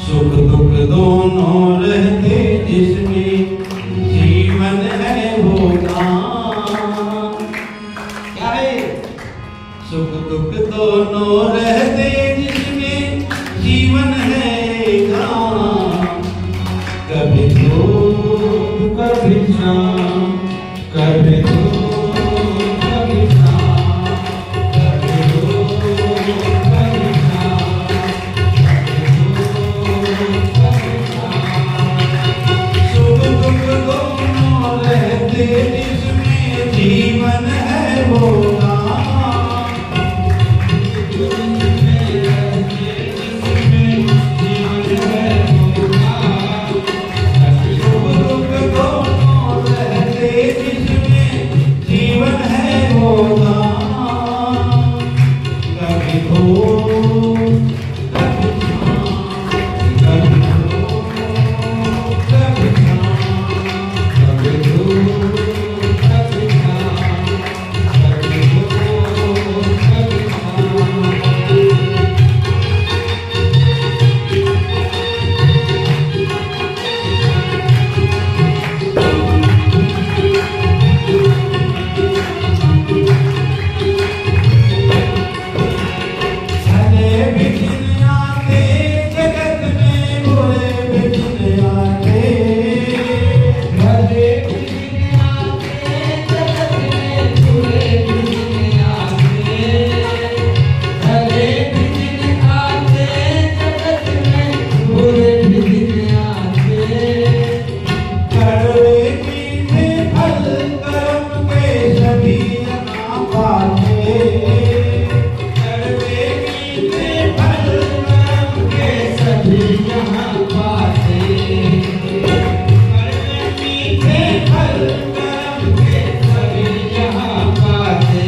सुख दुख दोनों रहते जिसमें जीवन है वो गान। क्या है? सुख दुख दोनों रहते जिसमें जीवन है गान। कभी धूप कभी छाँव, कभी धूप कभी छाँव, कभी धूप कभी छाँव, कभी धूप कभी छाँव। सुख दुख दोनों रहते जिसमें जीवन है वो गान। जिसमें रहते जिसमें जीवन है वो गान। सुख दुख दोनों रहते जिसमें जीवन है वो गान। कभी धूप कभी छाँव, कभी धूप कभी छाँव, कभी धूप कभी छाँव, कभी धूप कभी छाँव। भले विघ्न आते जगत में, बुरे विघ्न आते। भले विघ्न आते जगत में, बुरे विघ्न आते। भले विघ्न आते जगत में, बुरे विघ्न आते। कड़वे मीठे फल कर्म के सभी ना पाते। कड़वे मीठे फल कर्म के सभी यहाँ पाते। कड़वे मीठे फल कर्म के सभी यहाँ पाते।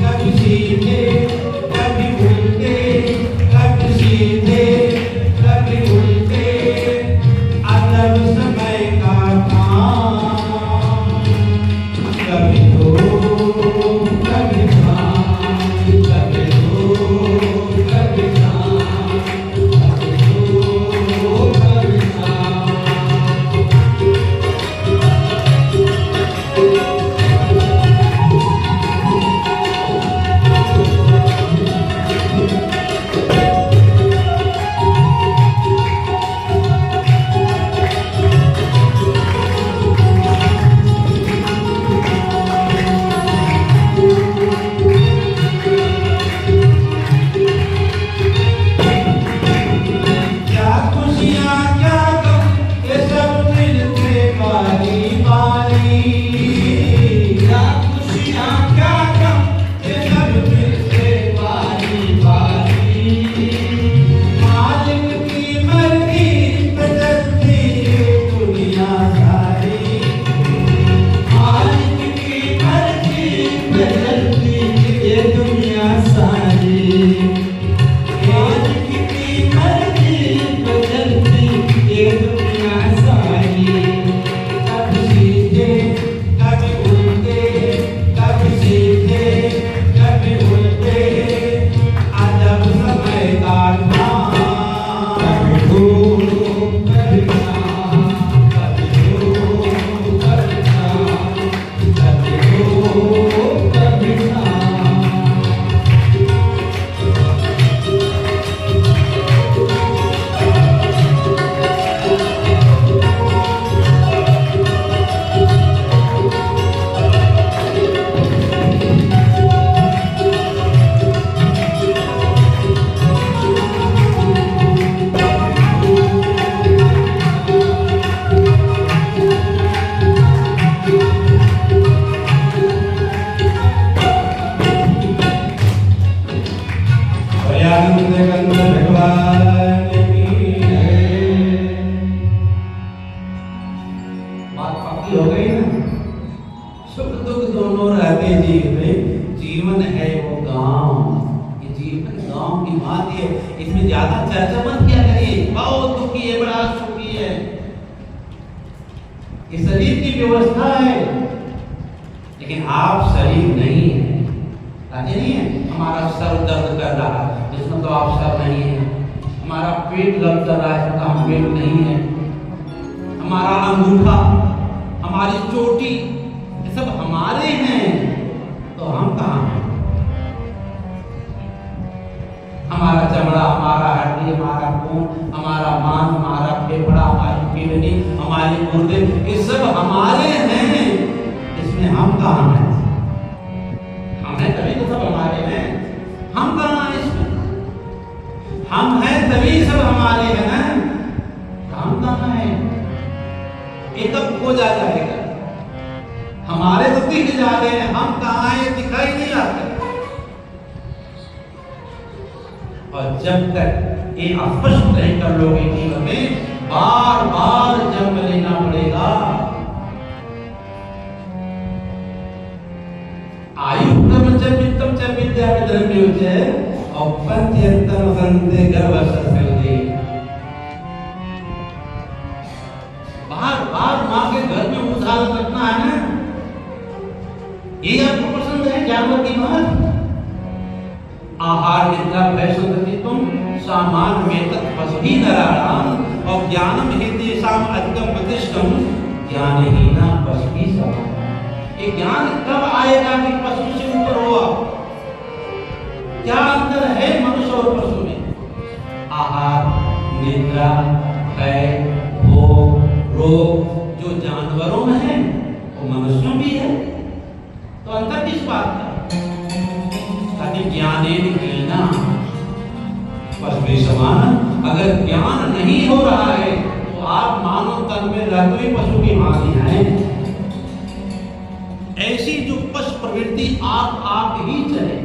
कभी सीधे कभी उल्टे, कभी सीधे कभी उल्टे, अदब समय का काम। कभी धूप कभी छाँव, कभी धूप कभी छाँव, कभी धूप कभी छाँव। क्या खुशियाँ क्या गम, ये सब मिलते बारी बारी। क्या खुशियाँ क्या गम, ये सब मिलते बारी बारी। मालिक की मर्जी पे चलती ये दुनिया सारी। मालिक की मर्जी पे चलती ये दुनिया सारी। मालिक की मर्जी पे चलती ये दुनिया सारी। कभी सीधे कभी उल्टे, कभी सीधे कभी उल्टे, अदब समय का काम। कभी धूप कभी छाँव, कभी धूप कभी छाँव, कभी धूप कभी छाँव। दयानंद कंद भगवान की जय। बात पक्की हो गई ना? सुख दुख दोनों रहते जीवन है वो गाँव। ये जीवन गाँव की बात है, इसमें ज्यादा चर्चा मत किया करिए। बहुत दुखी है, बड़ा सुखी है, ये शरीर की व्यवस्था है। लेकिन आप शरीर नहीं है, राजी नहीं है। हमारा सर दर्द कर रहा है, जिसमें तो आप सर नहीं है। हमारा पेट लग रहा है, इसका हम पेट नहीं है, हमारा अंगूठा, हमारी चोटी, ये सब हमारे हैं, तो हम कहाँ हैं? हमारा चमड़ा, हमारा हड्डी, हमारा खून, हमारा मांस, हमारा फेफड़ा, हमारी किडनी, हमारे गुर्दे, ये सब हमारे हैं, इसमें हम कहाँ हैं? हम हैं तभी तो सब हमारे हैं, हम कहाँ हैं इसमें? हम हैं तभी सब हमारे हैं ना, हम कहाँ हैं? ये कब खो जाएगा? हमारे तो दिख जा रहे हैं, हम कहाँ हैं दिखाई नहीं आते। और जब तक ये स्पष्ट नहीं कर लोगे जीवन में, बार बार जन्म लेना पड़ेगा। आयु क्रमच वित्तम च विद्या विद्रव्योच और पंचयंतम संते गर्भसंस्कृति। बार बार माँ के घर में उधार रखना है ना, ये आपको पसंद है जानवर की बात? आहार निद्रा भय सुधति तुम सामान में तत्पस्वी नराणाम और ज्ञानम हेतेषाम अधिकम प्रतिष्ठम ज्ञानहीना पशुहि समान। ये ज्ञान कब आएगा कि पशु से ऊपर हुआ? क्या अंतर है मनुष्य और पशु में? आहार, निद्रा, भय, भोग, रोग जो जानवरों में है वो मनुष्यों भी है, तो अंतर किस बात का? ज्ञानेन पशु समान। अगर ज्ञान नहीं हो रहा है तो आप मानव तन में रहते हुए पशु की भांति हैं। ऐसी जो पशु प्रवृत्ति आप ही चले,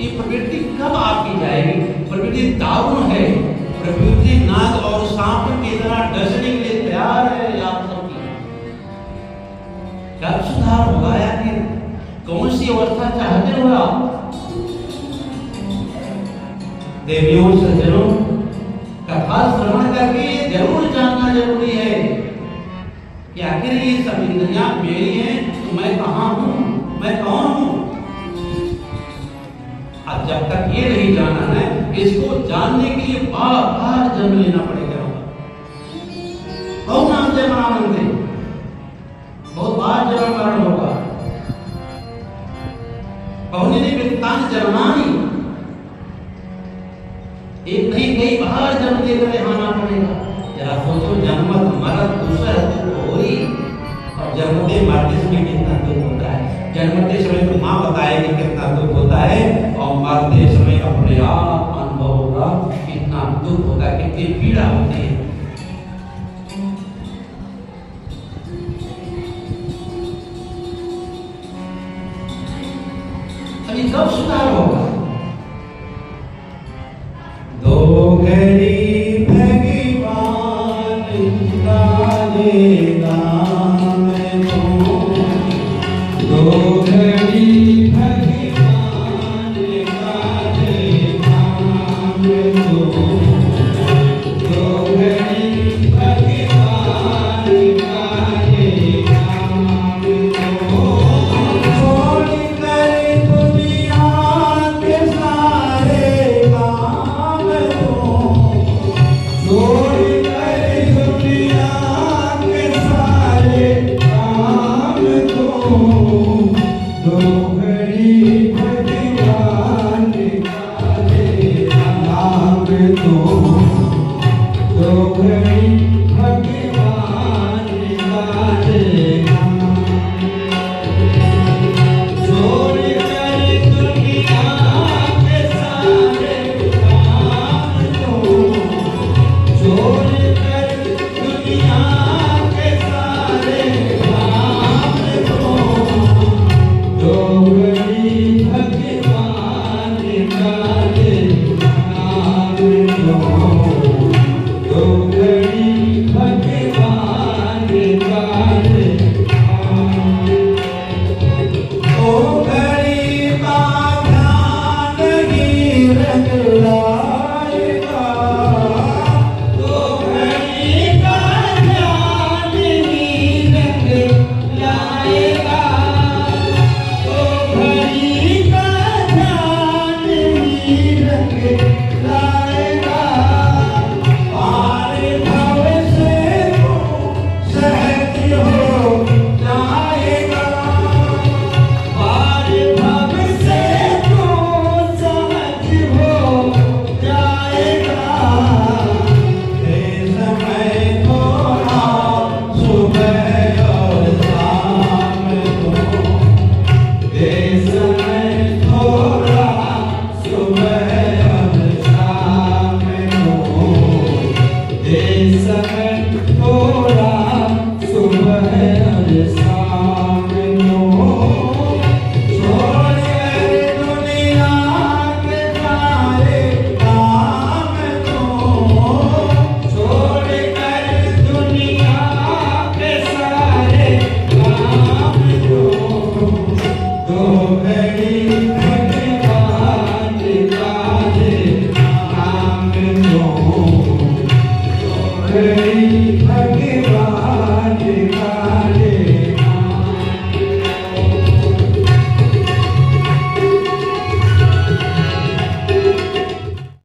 ये प्रवृत्ति कब आपकी जाएगी? प्रवृत्ति दारुण है, प्रवृत्ति नाग और सांप की तरह डसने के लिए तैयार है आप सबकी। कब सुधार होगा या फिर कौन सी अवस्था चाहते हो आप? देवियों सज्जनों, कथा श्रवण करके जरूर जानना जरूरी है कि आखिर ये सब इंद्रियां मेरी हैं, तो मैं कहाँ हूँ, मैं कौन हूँ? आज जब तक ये नहीं जाना है, इसको जानने के लिए बार बार जन्म लेना पड़ेगा। बहुत नाम जय मनानंद, बहुत बार जन्म मरण होगा। जन्मानी, एक नहीं कई बार जन्म लेकर यहाँ आना पड़ेगा। जरा सोचो, जन्मत मरत दूसरा हो ही, और जन्मते मरते समय कितना दुख होता है। जन्मते समय तो माँ बताएगी कितना दुख होता है, और मरते समय अपने आप अनुभव होगा कितना दुख होगा, कितनी पीड़ा होती है। अभी कब सुधार होगा? दो घड़ी भगवान काले नाम को, दो घड़ी भगवान काले नाम को, दो घड़ी भगवान काले नाम को, छोड़ कर दुनिया के सारे काम को, छोड़ कर दुनिया के गई भगवान का